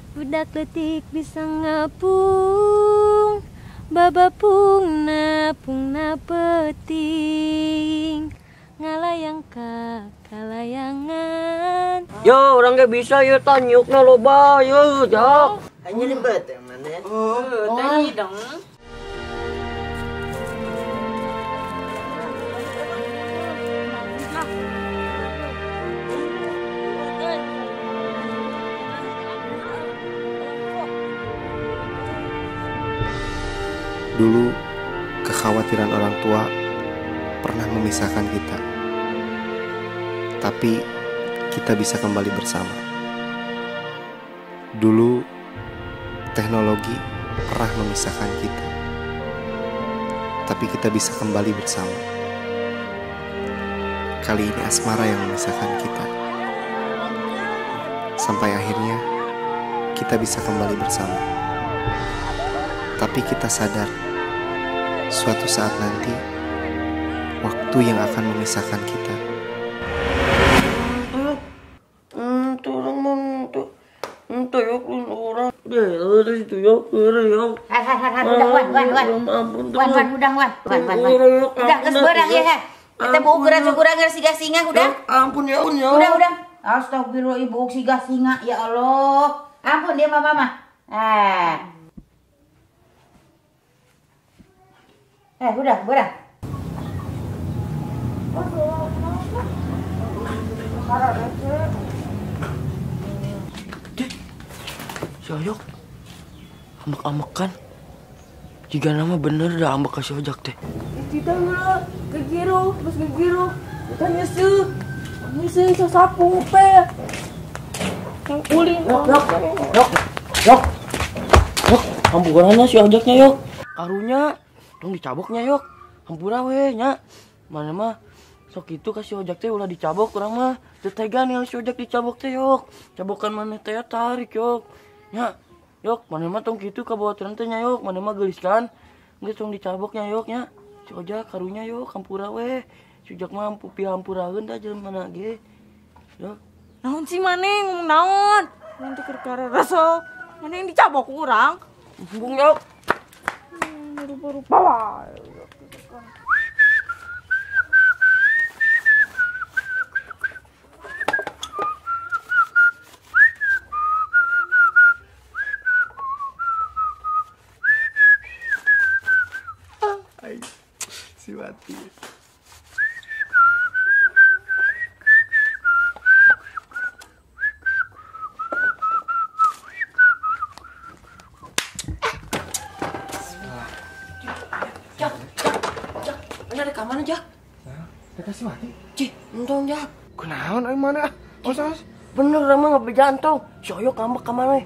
Budak letik bisa ngapung, babapung na peting, ngalayang kalayangan. Yo, orang gak bisa yo tanyuk na loba yo, jak. Hanya ribet yang mana? Tanya dong. Dulu, kekhawatiran orang tua pernah memisahkan kita. Tapi, kita bisa kembali bersama. Dulu, teknologi pernah memisahkan kita. Tapi kita bisa kembali bersama. Kali ini asmara yang memisahkan kita. Sampai akhirnya, kita bisa kembali bersama. Tapi kita sadar, suatu saat nanti, waktu yang akan memisahkan kita. Turun untuk yuk orang. Dari itu yuk, yuk. Udah kesebarang ya. Kita bau kurang siga singa udah. Ampun ya, Udah. Astagfirullah ibu siga singa ya Allah. Ampun dia mama. Udah. Si Oyok, ambek kan? Jika nama bener dah ambek kasih ojak teh. Tidak lah, kegiru. Tanya sih, sasapu pe. Yang ulin. Yok. Ampurannya si ojaknya yok. Karunya, dong dicaboknya yok. Hampura we nya. Mana mah sok itu kasih ojak teh ulah dicabok kurang mah. Tetegan yang si ojak dicabok teh yok. Cabokan mana teh tarik yok. Nya, yok mana mah tong kitu kabawatan teh nya yok. Mana mah geliskan. Geus tong dicaboknya yok nya. Si ojak karunya yok hampura we. Si ojak mah hampuraeun da jelema mana ge. Yok. Naon sih maneh ngomong naon? Nanti kerkara rasa. Mana yang dicabok kurang? Bung yok. Rupa-rupa lah. Si Wati. Jak. Ini ada kamar Jak. Dekat si Wati. Cih, entong Jak. Kunaon ai mana? Osas. Bener ramah ngebejaan tong. Si Oyok ngambek ka mana?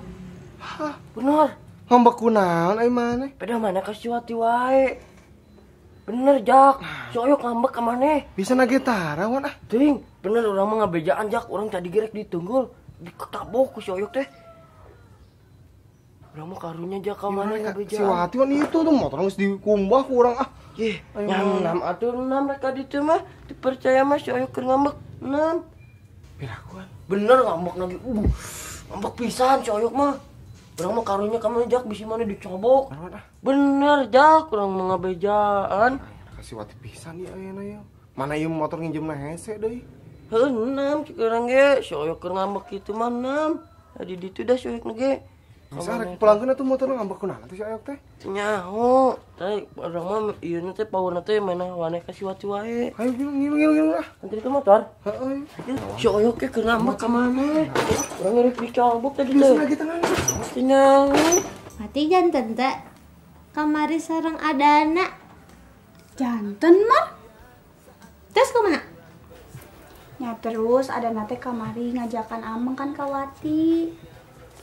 Hah, Bener. ngambek kunaon ai mana? Beda mana kasih Wati wae. Bener Jak. Si Oyok ngambek ka mana? Bisa nagitara wan ah. Ting, bener orang mah ngebejaan Jak. Orang tadi gerek ditunggul. Diketabok ku si Oyok teh. Orang mah karunya Jak ka mana Si ngebejaan. Wati wan itu tuh motor geus dikumbah ku urang ah. Ih, yang 6 atuh 6 mereka ditu mah dipercaya mah si Oyok keur ngambek 6. Pirakuan. Bener ngambek lagi. Ngambek pisan si Oyok mah. Urang mah karunya ka mana Jak bisi mana dicobok. Wan ah. Bener Jak, urang mah ngabejaan. Kasih Wati pisan ieu ayeuna ieu. Mana ieu motor nginjemna hese deui. Heuh 6 cik urang ge, si Oyok keur ngambek kitu mah 6. Jadi ditu dah si Oyok ge. Bisa rek pulangkeun atuh motor ngambek kunaon teh si Ayok teh. Nyaho, teh urang mah ieu teh paurna teh mana waneh ka si Wati wae. Ayo ngilu ah. Nanti itu motor. Heeh. Si Oyok ge keur ngambek ka mana? Urang ngeureup dicobok tadi Bisa teh. lagi tangan. Nyaho. Mati janten teh. Kamari sareng adana. Janten mah. Terus kumaha? Ya terus ada nate kamari ngajakan Ameng kan Kawati.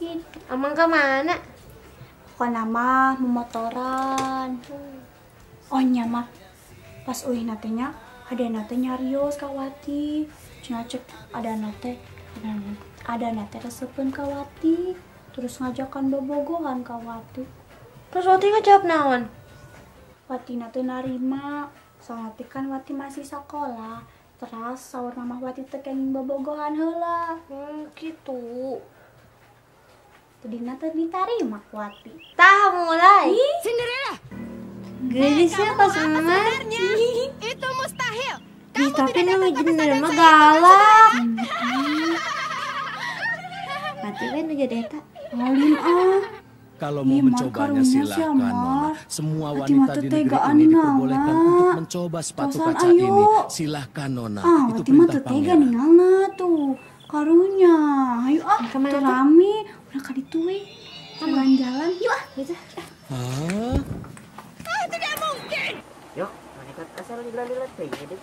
Gitu. Amang ke mana? Pokoknya mah memotoran. Oh nya mah pas uih natenya ada nate nyarios Kawati. Cina cek ada nate resepkeun Kawati. Terus ngajakan bobogohan Kawati. Terus Wati ngejawab naon? Wati nate narima. Soalnya kan Wati masih sekolah. Terus sahur mama Wati teh kenging bobogohan heula. Gitu. Tudina teh ditarima ku Wati. Tah mulai. Gelisnya pas mengerti. Itu mustahil. Ih, tapi nu jener mah galak. Mati kan nu jadi eta. Alim ah. Kalau mau Ih, Mar, mencobanya karunya silakan, sih, Nona. Mar. Semua Hati wanita mata di tega negeri ini ani diperbolehkan ngalna. untuk mencoba sepatu Tosan, kaca ayo. ini. Silahkan, Nona. Ah, Itu Wati mah perintah teu tega pangeran. ninggalna tuh. Karunya. Ayo ah, Kemana teu tuh? rame. Udah kali tuh we. Jalan-jalan. Yuk ah. Gitu. Hah? Yok, malaikat asal dilalat teh ya deh.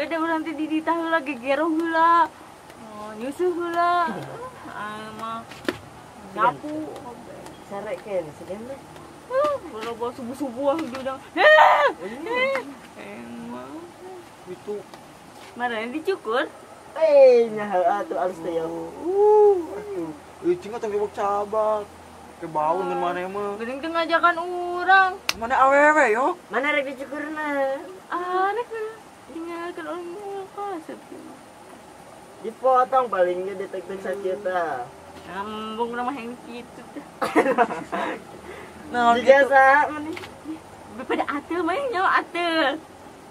Ada orang teh di tah heula gegero heula. Oh, nyusuh heula. Mah nyapu. Sarek kan sedem mah. Kalau bawa subuh-subuh di udang. Emang Itu mana yang dicukur? nyaho atuh alus teh yok. Atuh, eucing mah teu gebok cabak. Ke bau ngeun maneh mah. Geuning teu ngajakan urang. Mana awewe yo? Mana rek dicukurna? Aneh tinggalkan orang kasep. Dipotong paling ge detektif sakieu Ngambung nama yang gitu teh. Nah, Biasa mah nih. Daripada atel mah yang nyawa atel.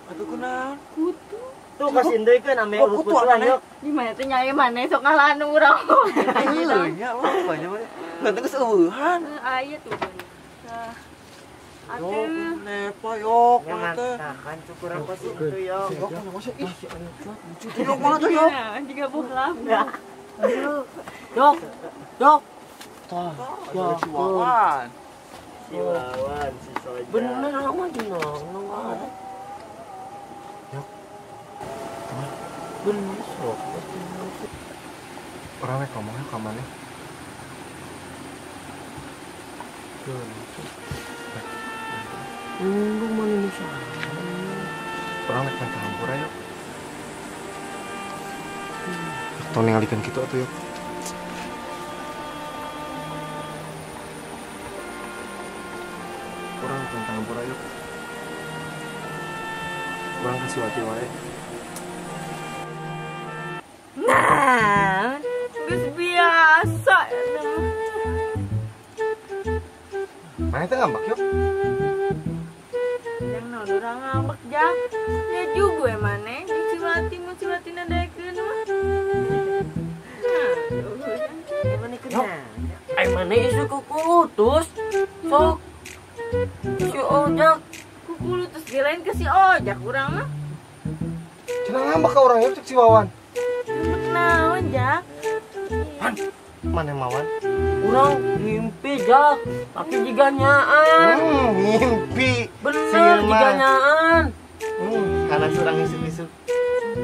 atuh kunaon? Kutu. Tuh kasih deui ame Oh, kutu aneh. yok. Di mana teh nyai mana sok ngalahan urang. Heuh nya banyak mah. Ganteng geus eueuhan. Aya tuh. Yok, Atel. nepa yok, Ya mana teh? kan cukuran pas itu yok. Yok, mana masih ih. Lucu yok mana tuh yok? Jika bohlam. Yok. Yok. Tah, si Wawan. Si Wawan, si Soja. Bener mah dina, nongol. Bener sok. Orang rek ngomongnya ka maneh. Nunggu mana nih sana. Orang rek main hampura yuk. Tong ningalikeun kitu atuh yuk. Orang rek main hampura yuk. Orang kasih Wati wae. Nah, geus biasa. Mana teh ngambak yuk? Yang non urang ngambek jak. Ya juga mana di Ciwati mau Ciwati nadaekeun mah. Gimana kena? Mana isu kukutus? Sok. Si Ojak. Kukulu terus gelain ke si Ojak urang mah. Cenah ngambak ka urang yuk cek si Wawan. Ngambek naon jak? Mana Mawan? Urang mimpi Jak, tapi jiga nyaan. Mimpi. Bener jiga nyaan. Karena surang isuk-isuk.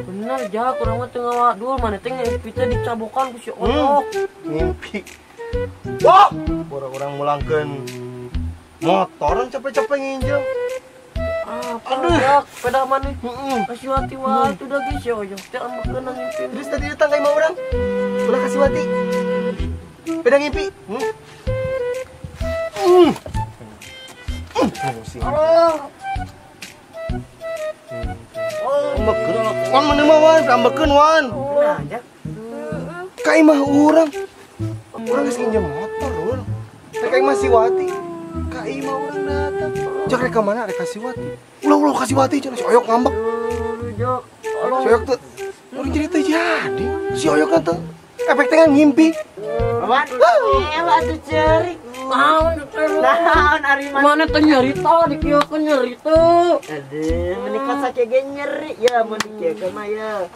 Bener Jak, urang mah teu ngawadul mana teh mimpi teh dicabokan ku si Ojak. Mimpi. Wah, orang-orang mulangkeun motor capek-capek nginjem. Aduh, Jak, sepeda mana? Kasih Wati wae udah geus si Ojak teh ambekeun mimpi. Terus tadi datang ka imah urang. Ulah kasih Wati. Beda ngimpi. Ambekeun wan mana mah wan, ambekeun wan. Nah, Jak. Ka imah urang. Urang geus nginjem motor, Rul. Teh ka imah si Wati. Ka imah urang datang. Jak rek ka mana rek kasih Wati. Ulah kasih Wati cenah si Oyok ngambek. Jak. Si Oyok tuh urang jadi teh jadi. Si Oyok teh efek teh ngimpi. Wan. Atuh cerik. Naon terus? Naon ari mana teh nyarita dikieun nyarita. Aduh, menikah saja ge nyeri ya mun dikieun mah ya.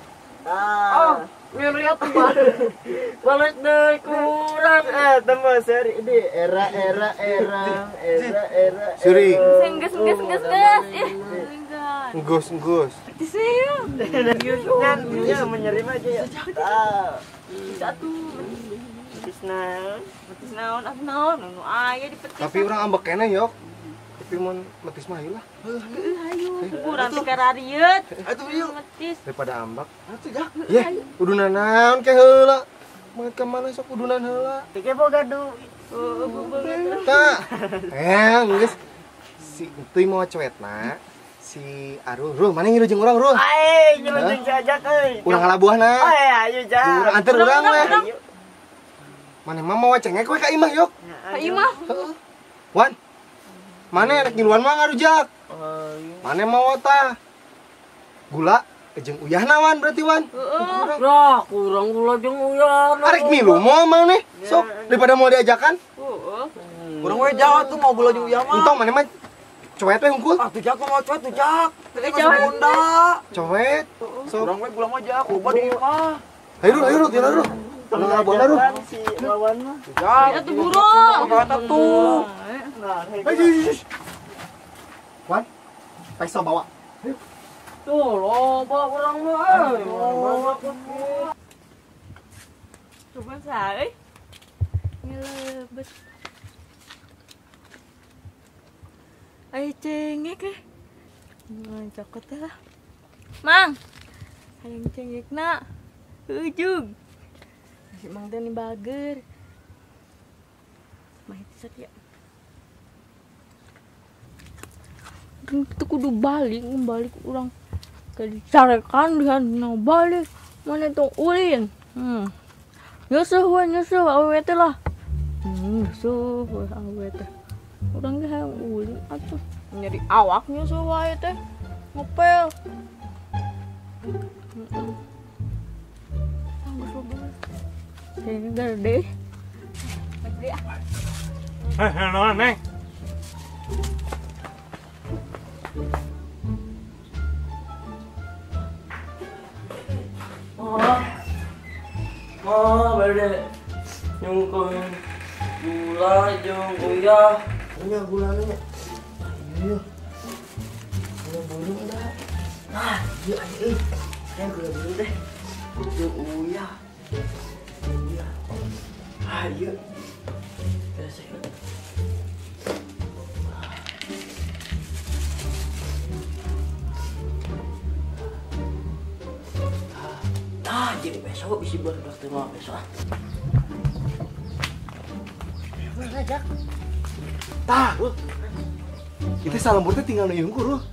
Nyeri atuh mah. Bales deui kurang temu seri di era. Suri. Geus. Ih, linggan. Nggus. Diseu. Kan ya menyerima aja ya. Satu. Betis naon, aku naon, nu aya di petis. Tapi urang ambek keneh yok. Tapi mun metis mah lah. Kurang teh kararieut. Atuh yuk. Metis. Daripada ambak. Atuh ya. Ye, udunan naon ke heula. Mun ka mana sok udunan heula. Tike boga duit. Tah. Geus. Si teuy mau cuetna. Si Arul, mana ngilu jeung urang, Rul? Ai, nyelunjung si Ajak euy. Urang ngalabuhna. Ayo, Jak. Urang anter urang mah. Mana mah mau cengek we ka imah yok. Kak Imah. Wan. Mana rek ngiluan mah ngarujak. Mana mau tah? Gula jeung uyahna wan berarti wan. Lah, kurang gula jeung uyah. Arek milu mau mana? Sok daripada mau diajakan. Kurang we jahat tuh mau gula jeung uyah mah. Untung mana mah cowet we hungkul. Ah, tujak mah mau cuet tujak. Tadi masih bunda. Cowet. Sok. Kurang we gula mah jak, lupa di imah. Ayo, tira. Nah, bona ru. Si lawan mah. Ya tuh burung. Kata tuh. Ayo. Wan. Peso bawa. Tuh, loba urang mah. Coba saya. Ngelebet. Ayo cengek eh. Cokot lah. Mang. Hayang cengek nak. Ujung. Si Mang teh ni bager. Mah itu saja. Itu kudu balik urang ke dicarekan dihan balik. Mana tong ulin. Nyusuh awe teh lah. Nyusuh awe teh. Urang ge hayang ulin atuh. Nyari awak nyusuh wae teh. Ngepel. Ini gede. Gede ah. Naon, Neng? Berde. Nyungkung gula jeung uyah. Nya gulana nya. Ayo. Gula bulung dah. Nah, ieu aya euy. Yang gula bulung teh. Jeung uyah. Ayo. Bereskan. Jadi besok bisa berdak terima besok. Ngajak. Tah, kita salembur teh tinggal nu hungkul.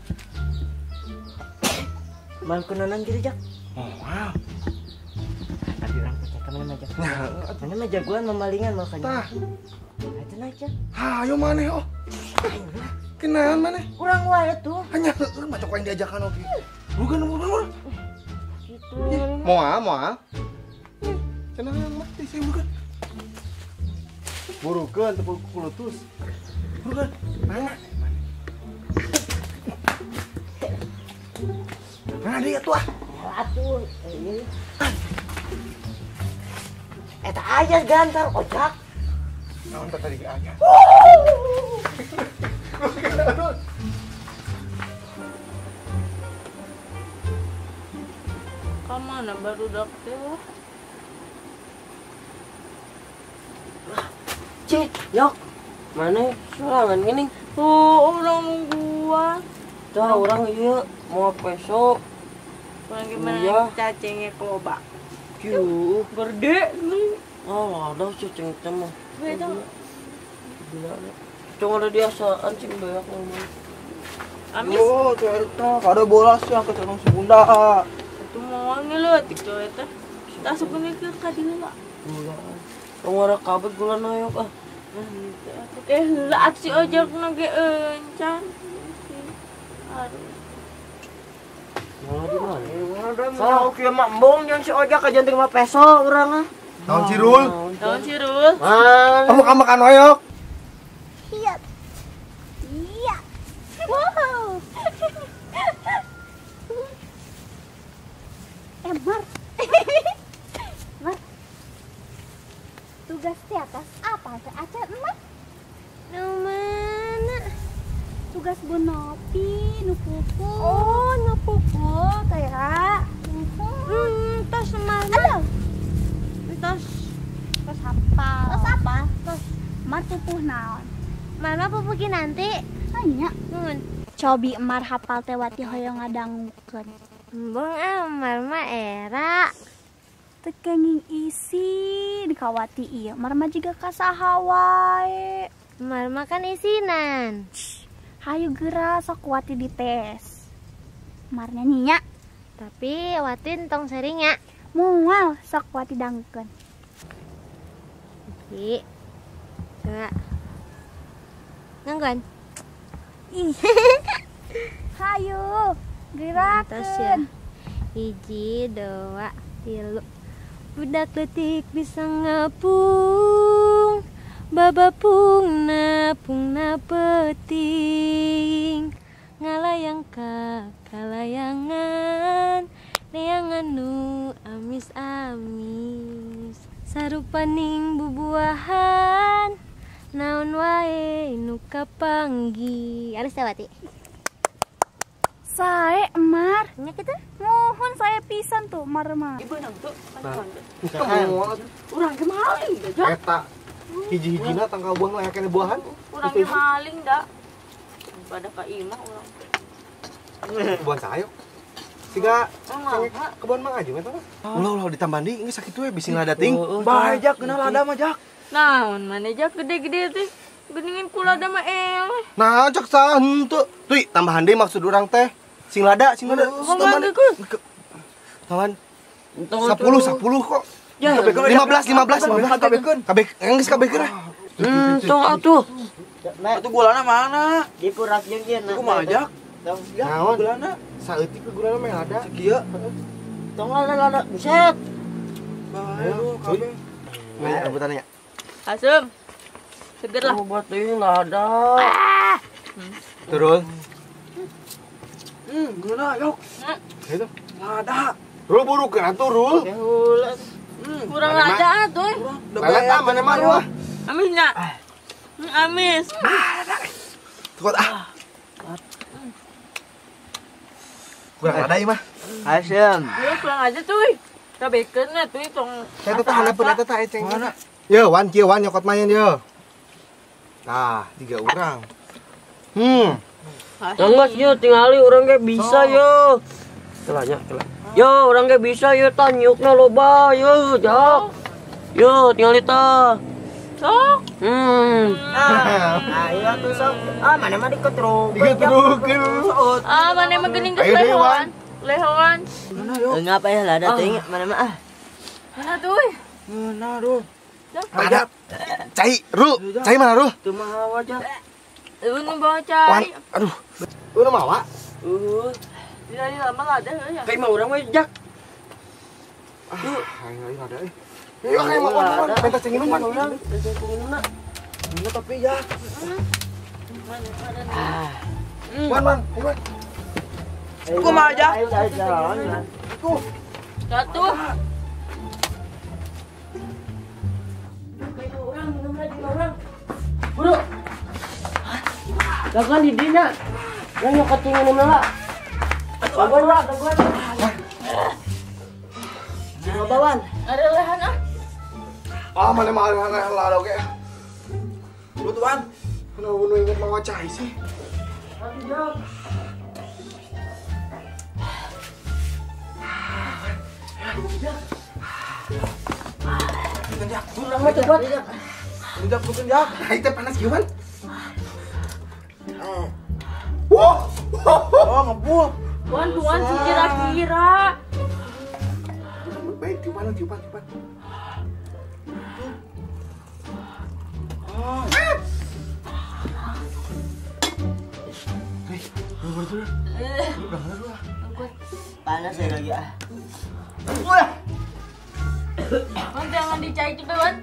Man kunanan gitu, Jak. Oh, wow. Tadi orang pecah mana aja. Mana mah jagoan memalingan makanya. Tah. Aja aja. Hayo maneh oh. Kenalan maneh? Kurang wae tuh. Hanya heueuh macam yang diajakan oge. Bukan. Gitu. Moal. Kenapa yang mati saya bukan? Burukan tepuk kulutus. Burukan. Mana dia tuh ah? Atuh. Eta aja gantar ojak. Naon tadi ge aja. Kamana baru dak teh? Cik, yok. Mana sorangan gini? Orang nungguan. Tuh orang iya mau besok. Orang gimana Iya. cacingnya loba. Kieu. Gede nih. Oh, ada cacing mah. Beda. Cuma ada biasaan sih banyak ngomong. Amis. Oh, tuh eta kada bolas yang kecenong si bunda. Itu mau ngeuleutik coy teh. Tak sebenarnya ke kadina lah. Gula. Ngora kabut gula nayok ah. Heula si ojek nage encan. Aduh. Malah di mana? Salah kieu mah embung jeung si ojek ka janting 5 peso urang ah. Tahun Cirul. Tahun Cirul. Kamu makan oyok. Iya. Wow. Mar. Mar. Tugas di atas apa? Aca emak. Nu mana? Tugas Bu Nopi, nu pupu. Oh, nu pupu kayak. Tas mana? Tas apa? Tas apa? Tas Mar pupuh naon? Mana pupuh nanti? Tanya. Cobi Mar hafal teh wati hoyong ngadangukeun. Embung Mar mah era. Teu kenging isi dikawati ieu. Mar mah jiga kasaha wae. Mar mah kan isinan. Hayu geura sok wati dites. Mar nyanyinya. Tapi watin tong sering ya. Moal sok wati dangkeun. Ci. Coba. Ngangguan. Hayu, gerakan. Hiji, dua, tilu. Budak letik bisa ngapung, babapung napung peting, ngalayang kalayangan, neangan nu amis-amis, sarupaning bubuahan, naon wae nu kapanggi. Harus tawati. Sae Emar, Nya kita mohon saya pisan tuh Emar mah. Ibu nang tuh. Urang ge maling da, Jak. Eta hiji-hijina tangkal buah lah kene buahan. Urang ge maling da. Pada ka imah urang. Buah sayok. Siga kebon mang aja eta mah. Ulah ditambah deui geus sakitu we bisi ngadating. Bae Jak, kenal ada mah Jak. Naon maneh Jak gede-gede teh. Geningan kula da mah eleh. Nah, cek sah henteu. Tuh, tambahan deui maksud urang teh. Sing lada. Tambahan. Tambahan 10 kok. Ya, 15 kabekeun. Geus kabekeun. Tong atuh. Atuh gulana mana? Di purak jeung ieu Aku mah Jak. Naon? Gulana. Saeutik ke gulana mah ada. Kieu. Tong lada buset. Bae lu kabeh. Nih, rebutan nya. Asem. Seger lah. Obat deui lada. Turun. Gulana yok. Itu. Ada. Rul burukeun atuh, Rul. Kurang lada atuh. Lelet mana mah Rul. Amis na. Amis. Tukot Kurang ada ieu mah. Asem. Kurang aja tuh. Kabekeun na tuh tong. Saya teh hanapeun eta teh eceng. Mana? Yo, wan kieu wan nyokot main yo. Nah, 3 orang. Tanggas yo tingali urang ge bisa yo. Kelanya, kelah. Yo, urang ge bisa yo tanyukna loba yo, Jak. Yo, tingali tah. Sok. Ayo atuh sok. Mana mah diketruk. Maneh mah geuning geus Ayo, lehoan. Lehoan. Ngapa ya lada teh mana mah Mana tuh? Mana Rul? Ada. Cai, Rul. Cai mana, Rul? Teu mah wajah. Nu bawa Wan, cai. aduh. Udah mawa? Di lama lada ya. Kayak mah urang mah Jak. Ayo ada euy. Yo kayak mau wan, pentas cengin wan. Ini tapi ya. Wan. Aku mah aja. Satu. Bro. Dagan di dina. Yang nyokot tinggal nala. Dagan. Bawan. Ada lehan ah. Mana mah ada oke. Butuan. Kenapa inget mawa cai sih? Urang mah cepat. Bukan Jak. Itu panas gimana? Oh, ngebul. Tuan si kira-kira. Baik, tiupan. Panas ya lagi ah. Wan jangan dicai juga Wan.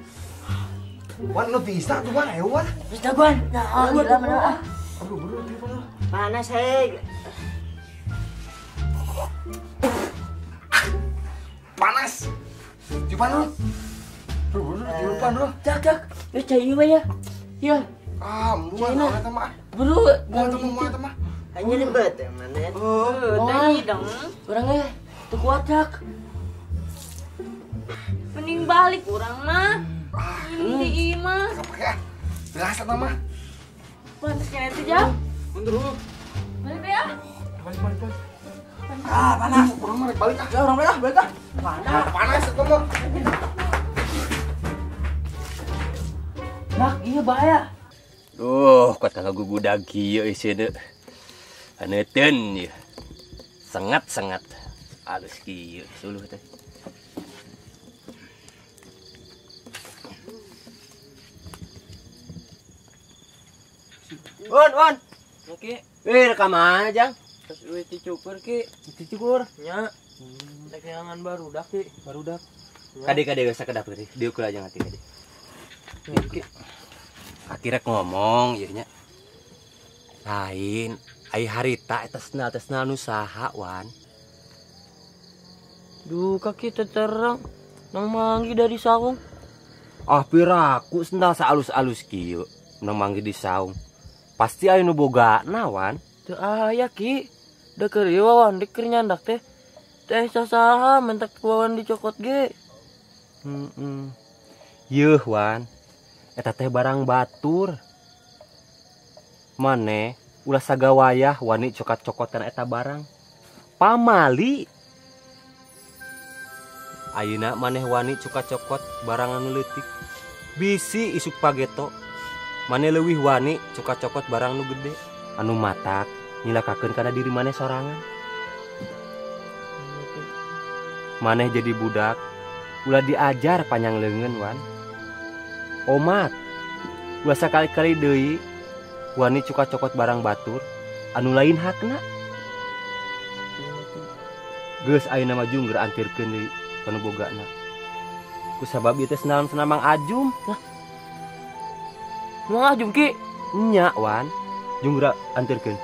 Wan lu bisa tuh Wan, ayo Wan. Bisa Wan. Nah, gila mana ah. Aduh, bener tiupan. Panas hei. Panas. Tiupan lu. Bener tiupan lu. Jak. Ini cai ieu ya. Ya. Mual eta mah. Bro, Mual eta mah. hanya ribet ya mana. Tadi dong. Orangnya teu kuat Jak. Mending balik kurang mah. Ini di imah. Kapake ah. Belas eta mah. Panas kena itu Jak. Mundur dulu. Balik ya. Balik. Panas. Urang mah rek balik ah. Ya orang balik ah. Panas eta mah. Jak, iya bahaya. Duh, kuat kagak gugudag kieu isi deu. Haneuten ieu. Sangat alus kieu suluh teh. Wan. Oke. Rekam aja. Terus duit dicukur ki. Dicukur. Nya. Tekangan barudak ki. Barudak. Kade geus sakedap teh. Diukur aja ngati kade. Ki. Akhirnya ngomong ieu nya. Lain ai harita eta tesna nu saha wan. Duh kaki terang. Nang manggi dari saung. Ah piraku sendal saalus-alus kieu. Nang manggi di saung. Pasti aya nu bogana wan. Teu aya ki. Deuker ieu wawan deuker nyandak teh. Teh sasaha mentek wawan dicokot ge. Yeuh wan. Eta teh barang batur. Mane ulah sagawayah wani cokot-cokotan eta barang. Pamali. Ayeuna maneh wani cokot-cokot barang anu leutik. Bisi isuk pageto. Maneh leuwih wani cokot-cokot barang nu gede. Anu matak nyilakakeun kana diri maneh sorangan. Maneh jadi budak ulah diajar panjang leungeun wan. Omat ulah sakali-kali deui wani cokot-cokot barang batur anu lain hakna. Geus ayeuna mah jungger antirkeun deui kana bogana. Kusabab ieu teh senam Mang Ajum. Lah. Mang Ajum ki? Nya wan. Jungger antirkeun.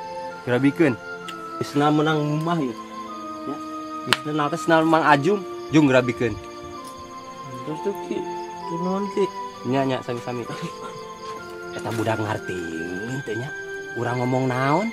Grabikeun. Isna menang mah ieu. Ya. Isna teh senam Mang Ajum, jungger grabikeun. Terus tuh ki, kunaon ki? Nya sami-sami. Eta budak ngarti teh nya. Urang ngomong naon?